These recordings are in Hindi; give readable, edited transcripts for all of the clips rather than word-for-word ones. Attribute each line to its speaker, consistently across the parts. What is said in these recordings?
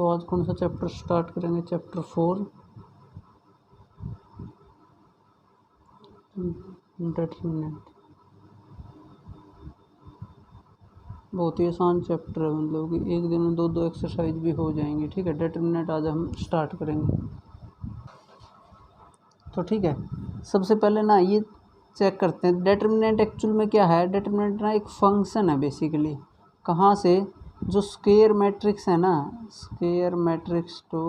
Speaker 1: तो आज कौन सा चैप्टर स्टार्ट करेंगे? Chapter 4 determinant. बहुत ही आसान चैप्टर है, मतलब कि एक दिन में 2 एक्सरसाइज भी हो जाएंगी। ठीक है, डिटरमिनेंट आज हम स्टार्ट करेंगे। तो ठीक है, सबसे पहले ना ये चेक करते हैं डिटरमिनेंट एक्चुअल में क्या है। डिटरमिनेंट ना एक फंक्शन है बेसिकली। कहाँ से? जो स्क्वायर मैट्रिक्स है ना, स्क्वायर मैट्रिक्स टू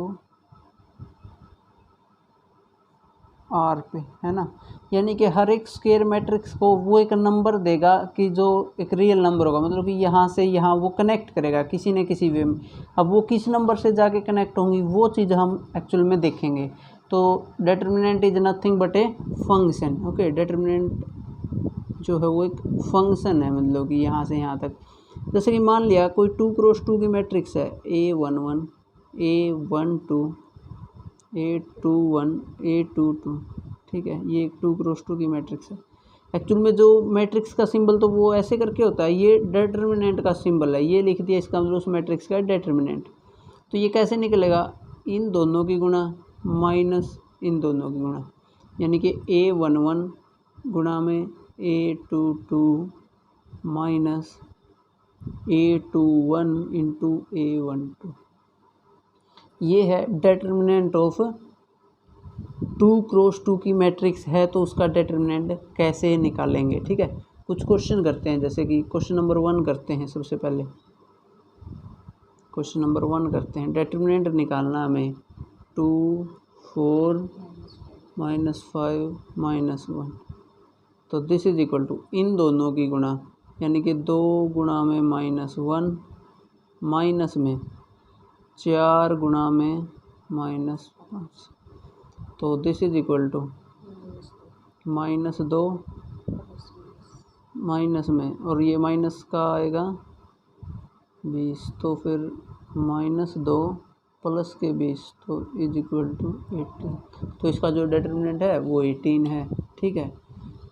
Speaker 1: आर पे है ना, यानी कि हर एक स्क्वायर मैट्रिक्स को वो एक नंबर देगा कि जो एक रियल नंबर होगा, मतलब कि यहाँ से यहाँ वो कनेक्ट करेगा किसी न किसी वे में। अब वो किस नंबर से जाके कनेक्ट होंगी वो चीज़ हम एक्चुअल में देखेंगे। तो determinant is nothing but a function. Okay, determinant जो है वो एक फंक्शन है, मतलब कि यहाँ से यहाँ तक। जैसे कि मान लिया कोई 2x2 की मैट्रिक्स है, A11 A12 A21 A22। ठीक है, ये एक 2x2 की मैट्रिक्स है। एक्चुअल में जो मैट्रिक्स का सिंबल तो वो ऐसे करके होता है, ये डिटरमिनेंट का सिंबल है, ये लिख दिया, इसका मतलब उस मैट्रिक्स का डिटरमिनेंट। तो ये कैसे निकलेगा? इन दोनों की गुणा माइनस इन दोनों की गुणा, यानी कि A11 गुणा में A22 minus A21 into A12। ये है डिटरमिनेंट ऑफ 2x2 की मैट्रिक्स है, तो उसका डिटरमिनेंट कैसे निकालेंगे। ठीक है, कुछ क्वेश्चन करते हैं, जैसे कि क्वेश्चन नंबर 1 करते हैं। सबसे पहले क्वेश्चन नंबर 1 करते हैं। डिटरमिनेंट निकालना हमें 2 4 -5 -1। तो दिस इज इक्वल टू इन दोनों की गुणा, यानी कि 2 गुणा में -1 माइनस में 4 गुणा में -5। तो this is equal to -2 minus में, और ये माइनस का आएगा 20, तो फिर -2 प्लस के 20, तो इज इक्वल टू 18। तो इसका जो डिटरमिनेंट है वो 18 है। ठीक है,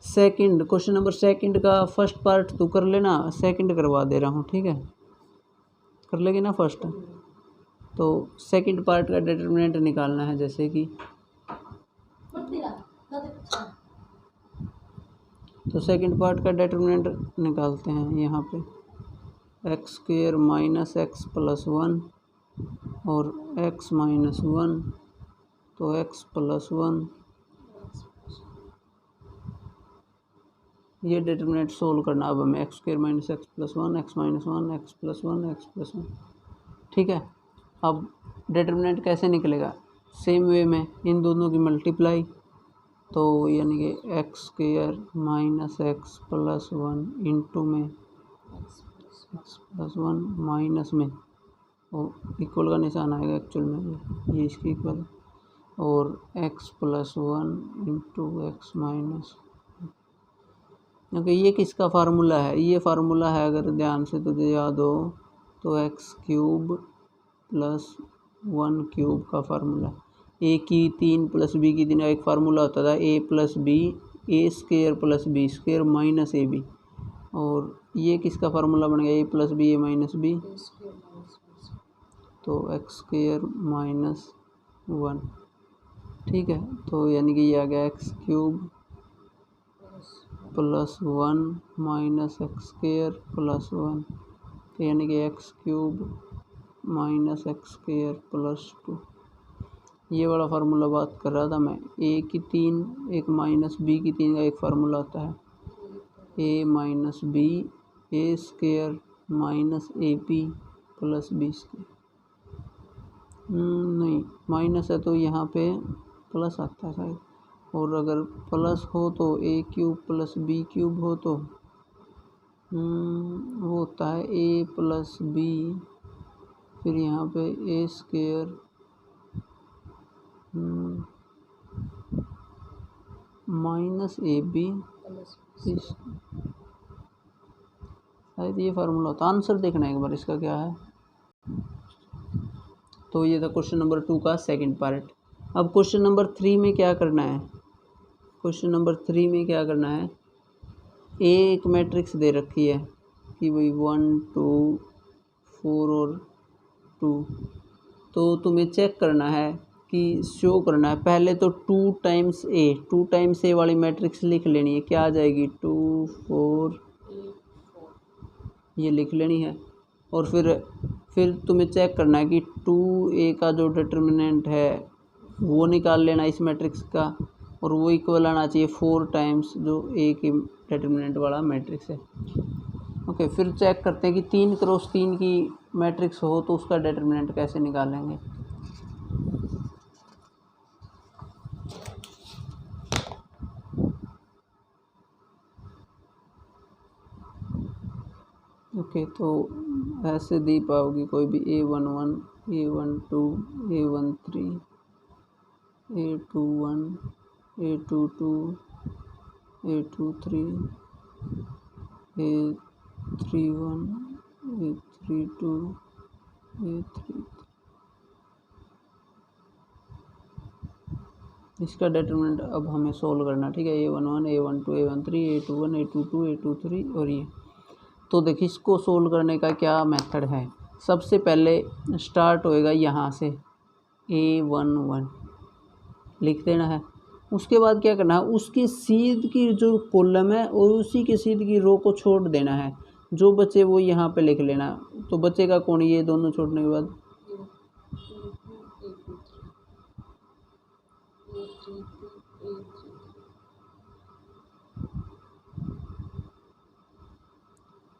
Speaker 1: सेकंड क्वेश्चन नंबर सेकंड का फर्स्ट पार्ट तो कर लेना, सेकंड करवा दे रहा हूँ। ठीक है, कर लेगी ना फर्स्ट। तो सेकंड पार्ट का डिटरमिनेंट निकालना है, जैसे कि तो सेकंड पार्ट का डिटरमिनेंट निकालते हैं यहाँ पे। x² माइनस x प्लस 1 और x माइनस 1, तो x प्लस 1। ये डिटरमिनेंट सोल्व करना अब हमें। x² minus x plus 1, x minus 1, x plus 1, x plus 1। ठीक है, अब डिटरमिनेंट कैसे निकलेगा? सेम वे में इन दोनों की मल्टीप्लाई, तो यानी कि x² minus x plus 1 into में x प्लस 1 माइनस में, और इक्वल का निशान आएगा एक्चुअल में, ये इसकी इक्वल, और x plus 1 into x minus. क्योंकि ये किसका फार्मूला है? ये फार्मूला है, अगर ध्यान से तुझे याद हो तो x³ प्लस 1 क्यूब का फार्मूला। a की 3 प्लस b की 3 का एक फार्मूला होता था, a plus B A² plus B² minus AB। और ये किसका फार्मूला बन गया? a plus B A minus B, तो x² माइनस 1। ठीक है, तो यानी कि ये आ गया x³ plus 1 minus x² plus 1, तो यानी कि x³ माइनस x² प्लस 2। ये वाला फार्मूला बात कर रहा था मैं। a की 3 एक माइनस b की 3 का एक फार्मूला होता है, a minus b A² minus AP plus B²। नहीं, माइनस है तो यहाँ पे प्लस आता है शायद, और अगर प्लस हो तो A³ प्लस B³ हो तो वो होता है a प्लस b, फिर यहाँ पे A² माइनस AB शायद ये फार्मूला होता है। आंसर देखना एक बार इसका क्या है। तो ये था क्वेश्चन नंबर 2 का सेकंड पार्ट। अब क्वेश्चन नंबर 3 में क्या करना है? क्वेश्चन नंबर 3 में क्या करना है? एक मैट्रिक्स दे रखी है कि भाई 1 2 4 और 2, तो तुम्हें चेक करना है कि शो करना है। पहले तो 2 टाइम्स ए वाली मैट्रिक्स लिख लेनी है। क्या आ जाएगी 2 4 ये लिख लेनी है। और फिर तुम्हें चेक करना है कि 2a का जो डिटर्मिनेंट है वो निकाल लेना इस मैट्रिक्स का, और वो इक्वल आना चाहिए 4 टाइम्स जो a की डिटर्मिनेंट वाला मैट्रिक्स है। ओके, फिर चेक करते हैं कि 3 क्रॉस 3 की मैट्रिक्स हो तो उसका डिटर्मिनेंट कैसे निकालेंगे। ओके, तो ऐसे दी पाओगी कोई भी A11 A12 A13 A21 A22 A23 A31 A32 A33। इसका डिटरमिनेंट अब हमें सोल्व करना, ठीक है। A11 A12 A13 A21 A22 A23 और ये। तो देखिए इसको सोल्व करने का क्या मेथड है। सबसे पहले स्टार्ट होएगा यहाँ से A11 लिख देना है। उसके बाद क्या करना है, उसकी सीध की जो कॉलम है और उसी के सीध की रो को छोड़ देना है। जो बचे वो यहाँ पे लिख लेना। तो बचेगा कौन, ये दोनों छोड़ने के बाद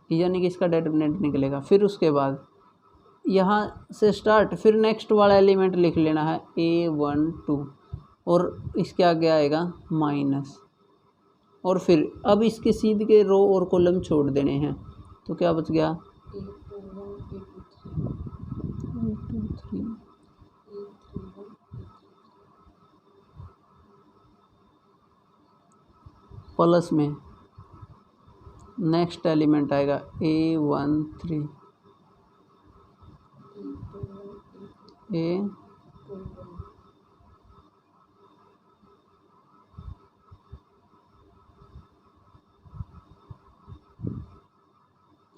Speaker 1: यानी कि इसका डिटरमिनेंट निकलेगा। फिर उसके बाद यहाँ से स्टार्ट, फिर नेक्स्ट वाला एलिमेंट लिख लेना है A12 और इसके आगे आएगा माइनस, और फिर अब इसके सीध के रो और कॉलम छोड़ देने हैं। तो क्या बच गया A23 प्लस में नेक्स्ट एलिमेंट आएगा A13 A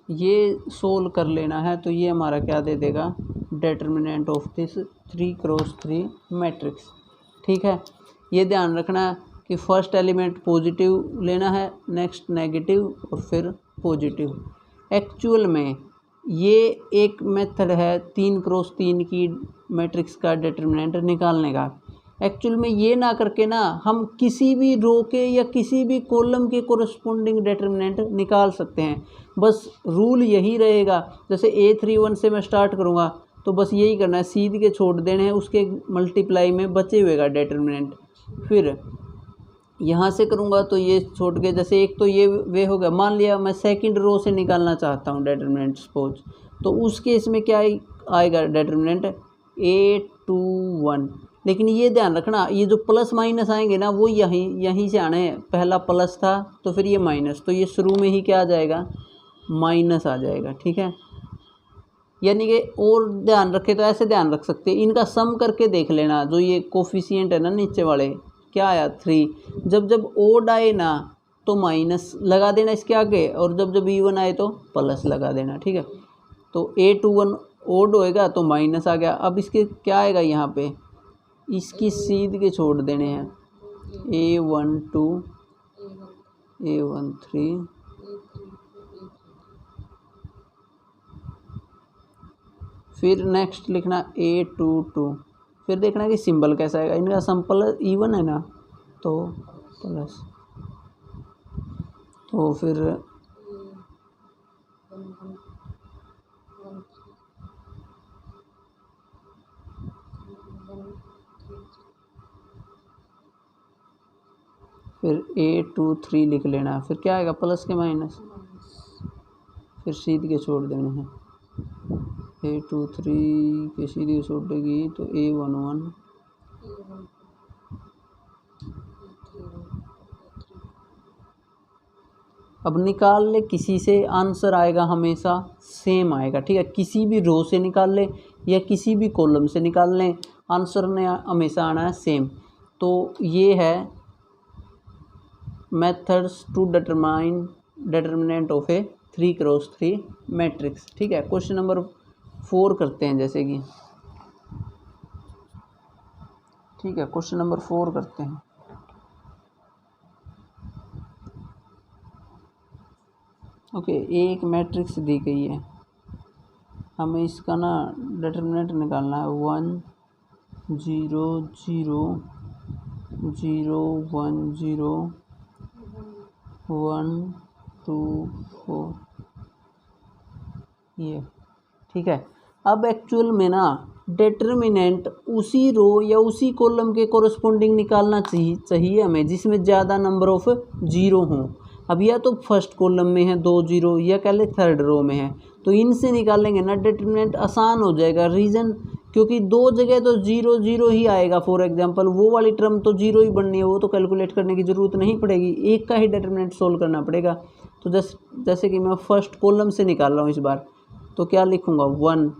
Speaker 1: ये सोल्व कर लेना है। तो ये हमारा क्या दे देगा, determinant of this 3 cross 3 matrix, ठीक है। ये ध्यान रखना है कि फर्स्ट एलिमेंट पॉजिटिव लेना है, नेक्स्ट नेगेटिव और फिर पॉजिटिव। एक्चुअल में ये एक मेथड है 3 क्रॉस 3 की मैट्रिक्स का डिटर्मिनेंट निकालने का। एक्चुअल में ये ना करके ना हम किसी भी रो के या किसी भी कॉलम के कोरस्पोंडिंग डिटर्मिनेंट निकाल सकते हैं। बस रूल यही रहेगा, जैसे A31 से मैं स्टार्ट करूँगा तो बस यही करना है, सीध के छोड़ देने हैं, उसके मल्टीप्लाई में बचे हुए का डिटर्मिनेंट। फिर यहाँ से करूँगा तो ये छोड़ के, जैसे एक तो ये वे हो गया। मान लिया मैं सेकंड रो से निकालना चाहता हूँ डिटर्मिनेंट सपोज, तो उस केस में क्या आएगा डिटर्मिनेंट A21। लेकिन ये ध्यान रखना, ये जो प्लस माइनस आएंगे ना वो यहीं से आने हैं। पहला प्लस था तो फिर ये माइनस, तो ये शुरू में ही क्या आ जाएगा, माइनस आ जाएगा, ठीक है। यानी कि और ध्यान रखे तो ऐसे ध्यान रख सकते हैं, इनका सम करके देख लेना। जो ये कोफिशिएंट है ना नीचे वाले, क्या आया 3, जब ओड आए ना तो माइनस लगा देना इसके आगे, और जब इवन आए तो प्लस लगा देना, ठीक है। तो A21 ओड होएगा तो माइनस आ गया। अब इसके क्या आएगा, यहाँ पे इसकी सीध के छोड़ देने हैं A12 A13 फिर नेक्स्ट लिखना A22। फिर देखना कि सिंबल कैसा आएगा। इनका सिंपल इवन है ना तो प्लस, तो फिर A23 लिख लेना। फिर क्या आएगा, प्लस के माइनस, फिर सीध के छोड़ देने हैं। A23 के सीधे छोड़ेगी तो A11 अब निकाल ले किसी से, आंसर आएगा हमेशा सेम आएगा, ठीक है। किसी भी रो से निकाल ले या किसी भी कॉलम से निकाल लें, आंसर ने हमेशा आना है सेम। तो ये है methods to determine determinant of a 3 cross 3 matrix, ठीक है। क्वेश्चन नंबर 4 करते हैं, जैसे कि ठीक है, क्वेश्चन नंबर 4 करते हैं। ओके, एक मैट्रिक्स दी गई है, हमें इसका ना डिटरमिनेंट निकालना है। 1 0 0 0 1 0 1 2 4 ये, ठीक है। अब एक्चुअल में ना डिटरमिनेंट उसी रो या उसी कॉलम के कोरस्पोंडिंग निकालना चाहिए हमें जिसमें ज़्यादा नंबर ऑफ जीरो हों। अब या तो फर्स्ट कॉलम में है 2 जीरो, या कह ले थर्ड रो में है, तो इनसे निकालेंगे ना डिटरमिनेंट आसान हो जाएगा। रीज़न क्योंकि दो जगह तो 0 0 ही आएगा। फॉर एग्जांपल वो वाली टर्म तो 0 ही बननी है, वो तो कैलकुलेट करने की ज़रूरत नहीं पड़ेगी, एक का ही डिटरमिनेंट सोल्व करना पड़ेगा। तो जैसे कि मैं फर्स्ट कॉलम से निकाल रहा हूँ इस बार, तो क्या लिखूँगा 1।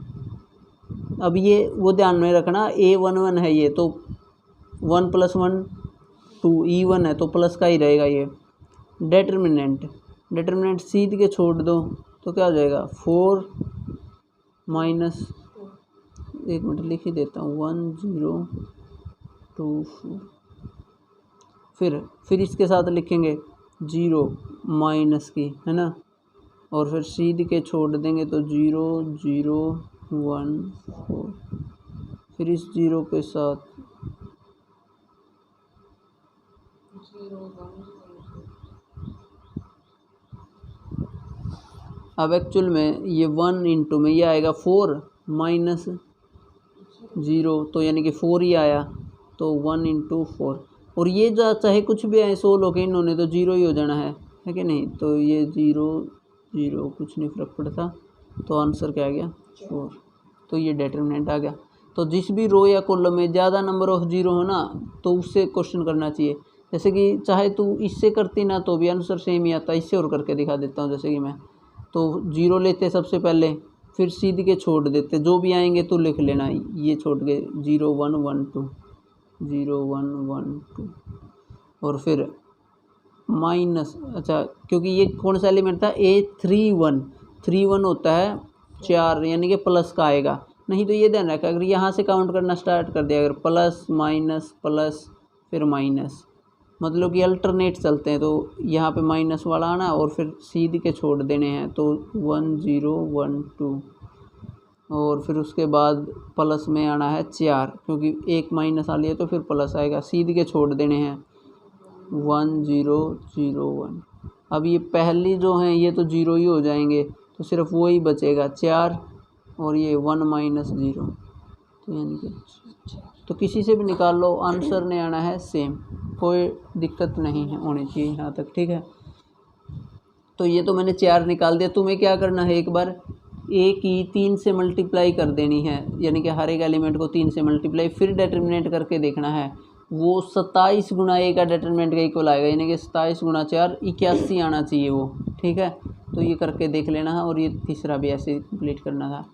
Speaker 1: अब ये वो ध्यान में रखना, A1 1 है ये, तो 1 + 1 2 E1 है तो प्लस का ही रहेगा ये। डिटरमिनेंट सीध के छोड़ दो तो क्या हो जाएगा 4 माइनस, एक मिनट लिख ही देता हूँ, 1 0 2 4। फिर इसके साथ लिखेंगे 0 माइनस की, है ना, और फिर सीध के छोड़ देंगे तो 0 0 1 4। फिर इस 0 के साथ 0 1। अब एक्चुअल में ये 1 इंटू में ये आएगा 4 माइनस 0, तो यानी कि 4 ही आया, तो 1 इंटू 4। और ये जो चाहे कुछ भी आए 100 लोग इन्होंने तो 0 ही हो जाना है कि नहीं। तो ये 0 0 कुछ नहीं फर्क पड़ता, तो आंसर क्या आ गया 4। तो ये डिटरमिनेंट आ गया। तो जिस भी रो या कॉलम में ज़्यादा नंबर ऑफ जीरो हो ना, तो उससे क्वेश्चन करना चाहिए। जैसे कि चाहे तू इससे करती ना तो भी आंसर सेम ही आता। इससे और करके दिखा देता हूँ। जैसे कि मैं तो 0 लेते सबसे पहले, फिर सीध के छोड़ देते, जो भी आएंगे तो लिख लेना, ये छोड़ के 0 1 1 2 0 1 1 2, और फिर माइनस, अच्छा क्योंकि ये कौन सा एलिमेंट था, A3 1 होता है 4, यानी कि प्लस का आएगा। नहीं तो ये ध्यान रखा, अगर यहाँ से काउंट करना स्टार्ट कर दिया, अगर प्लस माइनस प्लस फिर माइनस, मतलब कि अल्टरनेट चलते हैं, तो यहाँ पे माइनस वाला आना और फिर सीध के छोड़ देने हैं, तो 1 0 1 2, और फिर उसके बाद प्लस में आना है 4, क्योंकि एक माइनस आ लिया तो फिर प्लस आएगा, सीध के छोड़ देने हैं 1 0 0 1। अब ये पहली जो हैं ये तो 0 ही हो जाएंगे, तो सिर्फ वो ही बचेगा 4, और ये 1 माइनस 0, तो यानी कि तो किसी से भी निकाल लो, आंसर ने आना है सेम, कोई दिक्कत नहीं है होनी चाहिए यहाँ तक, ठीक है। तो ये तो मैंने 4 निकाल दिया। तुम्हें क्या करना है, एक बार A की 3 से मल्टीप्लाई कर देनी है, यानी कि हर एक एलिमेंट को 3 से मल्टीप्लाई, फिर डिटरमिनेंट करके देखना है। वो 27 गुना A का डिटरमिनेंट का इक्वल आएगा, यानी कि 27 गुना 4 81 आना चाहिए वो, ठीक है। तो ये करके देख लेना है, और ये तीसरा भी ऐसे कंप्लीट करना था।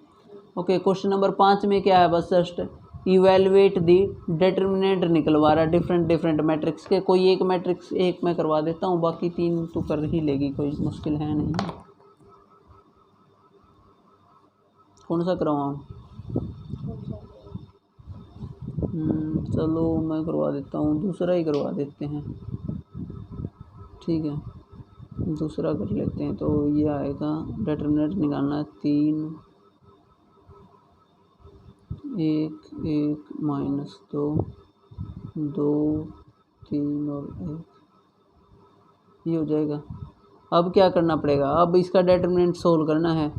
Speaker 1: ओके, क्वेश्चन नंबर 5 में क्या है, बस जस्ट इवेलुएट दी डिटरमिनेंट निकलवा रहा है डिफरेंट मैट्रिक्स के। कोई एक मैट्रिक्स एक मैं करवा देता हूँ, बाकी 3 तो कर ही लेगी, कोई मुश्किल है नहीं। कौन सा करवाऊँ? चलो मैं करवा देता हूँ, दूसरा ही करवा देते हैं, ठीक है, दूसरा कर लेते हैं। तो ये आएगा डिटरमिनेंट निकालना है 3 1 1 माइनस 2 2 3 और 1, ये हो जाएगा। अब क्या करना पड़ेगा, अब इसका डिटरमिनेंट सोल्व करना है।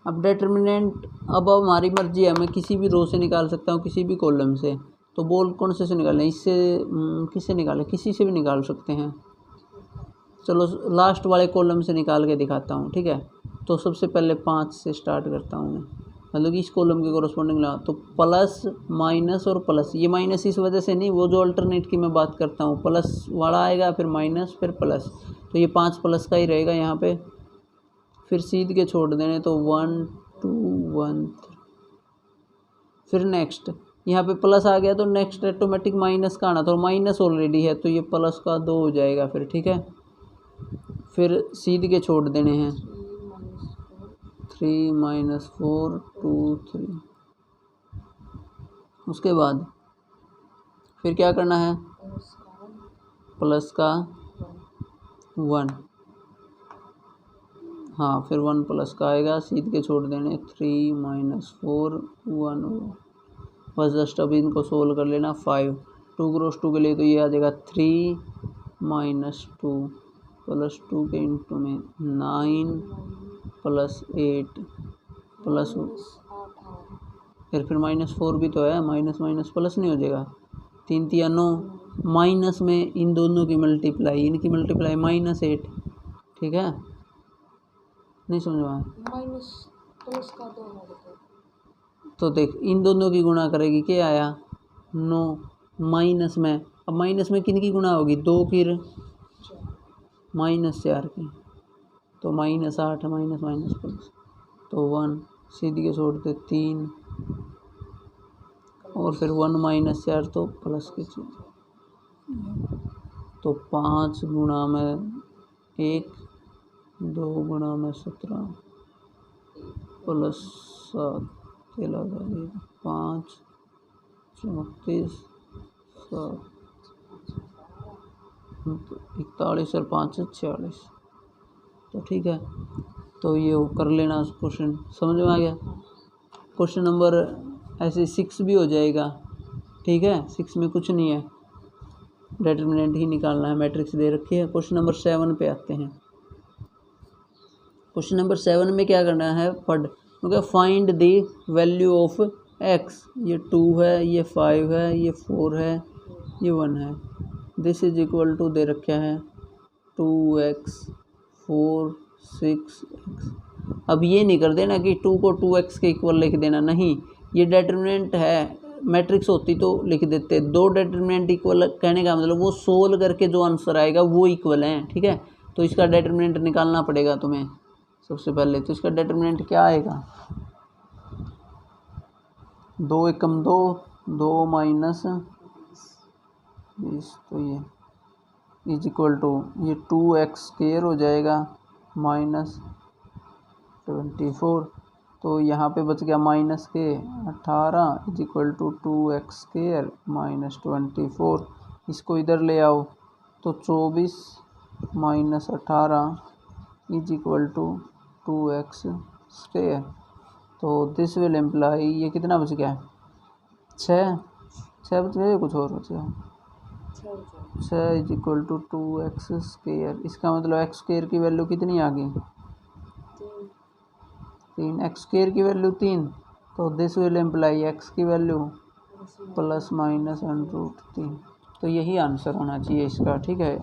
Speaker 1: अब डिटरमिनेंट अब हमारी मर्जी है, मैं किसी भी रो से निकाल सकता हूँ, किसी भी कॉलम से। तो बोल कौन से निकालें, इससे किससे निकालें, किसी से भी निकाल सकते हैं। चलो लास्ट वाले कॉलम से निकाल के दिखाता हूँ, ठीक है। तो सबसे पहले 5 से स्टार्ट करता हूँ मैं, मतलब कि इस कॉलम के कोरस्पोंडिंग ला, तो प्लस माइनस और प्लस, ये माइनस इस वजह से नहीं, वो जो अल्टरनेट की मैं बात करता हूँ, प्लस वाला आएगा फिर माइनस फिर प्लस, तो ये 5 प्लस का ही रहेगा यहाँ पे। फिर सीध के छोड़ देने, तो 1 2 1 3, फिर नेक्स्ट यहाँ पे प्लस आ गया तो नेक्स्ट ऑटोमेटिक माइनस का आना, तो माइनस ऑलरेडी है तो ये प्लस का 2 हो जाएगा फिर, ठीक है। फिर सीध के छोड़ देने हैं 3 माइनस 4 2 3, उसके बाद फिर क्या करना है, प्लस का 1, हाँ फिर 1 प्लस का आएगा, सीध के छोड़ देने 3 माइनस 4 1, बस जस्ट अभी इनको सोल्व कर लेना। 5 2 क्रॉस 2 के लिए तो ये आ जाएगा 3 माइनस 2 प्लस 2 के इंटू में 9 प्लस 8 प्लस फिर माइनस 4 भी तो है, माइनस माइनस प्लस नहीं हो जाएगा, 3 3 9 माइनस में इन दोनों की मल्टीप्लाई, इनकी मल्टीप्लाई -8, ठीक है, नहीं समझ में आया,
Speaker 2: माइनस प्लस का 2
Speaker 1: तो देख इन दोनों की गुणा करेगी, क्या आया 9, माइनस में, अब माइनस में किन की गुणा होगी, 2 की -4 की, तो -8 माइनस माइनस प्लस, तो 1 सीधी के छोड़ दे 3 और फिर 1 - 4 तो प्लस के चीज, तो 5 गुणा में 1 2 गुणा में 17 प्लस 7 लगा 5 34 7 41 और 5 46, तो ठीक है, तो ये कर लेना क्वेश्चन, समझ में आ गया। क्वेश्चन नंबर ऐसे 6 भी हो जाएगा, ठीक है, 6 में कुछ नहीं है, डिटरमिनेंट ही निकालना है, मैट्रिक्स दे रखी है। क्वेश्चन नंबर 7 पे आते हैं। क्वेश्चन नंबर 7 में क्या करना है, क्योंकि find the value of x, ये 2 है, ये 5 है, ये 4 है, ये 1 है, दिस इज इक्वल टू दे रखा है 2x 4 6x। अब ये नहीं कर देना कि 2 को 2x के इक्वल लिख देना, नहीं, ये डिटरमिनेंट है, मैट्रिक्स होती तो लिख देते, 2 डिटरमिनेंट इक्वल कहने का मतलब वो सोल्व करके जो आंसर आएगा वो इक्वल है, ठीक है, तो इसका डिटरमिनेंट निकालना पड़ेगा तुम्हें सबसे पहले। तो इसका डिटरमिनेंट क्या आएगा, 2 एकम 2 2 माइनस 20, तो ये इज इक्वल टू ये 2x स्क्वायर हो जाएगा -24, तो यहाँ पे बच गया माइनस के 18 is equal to 2x square -24, इसको इधर ले आओ तो 24 minus 18 is equal to 2x square, तो दिस विल इम्प्लाई, ये कितना बच गया, 6 बच गया, कुछ और बच गया, 6 is equal to 2x square, इसका मतलब x स्क्वायर की वैल्यू कितनी आ गई, 3, x स्क्वायर की वैल्यू 3, तो दिस विल इम्प्लाई x की वैल्यू ±√3, तो यही आंसर होना चाहिए इसका, ठीक है।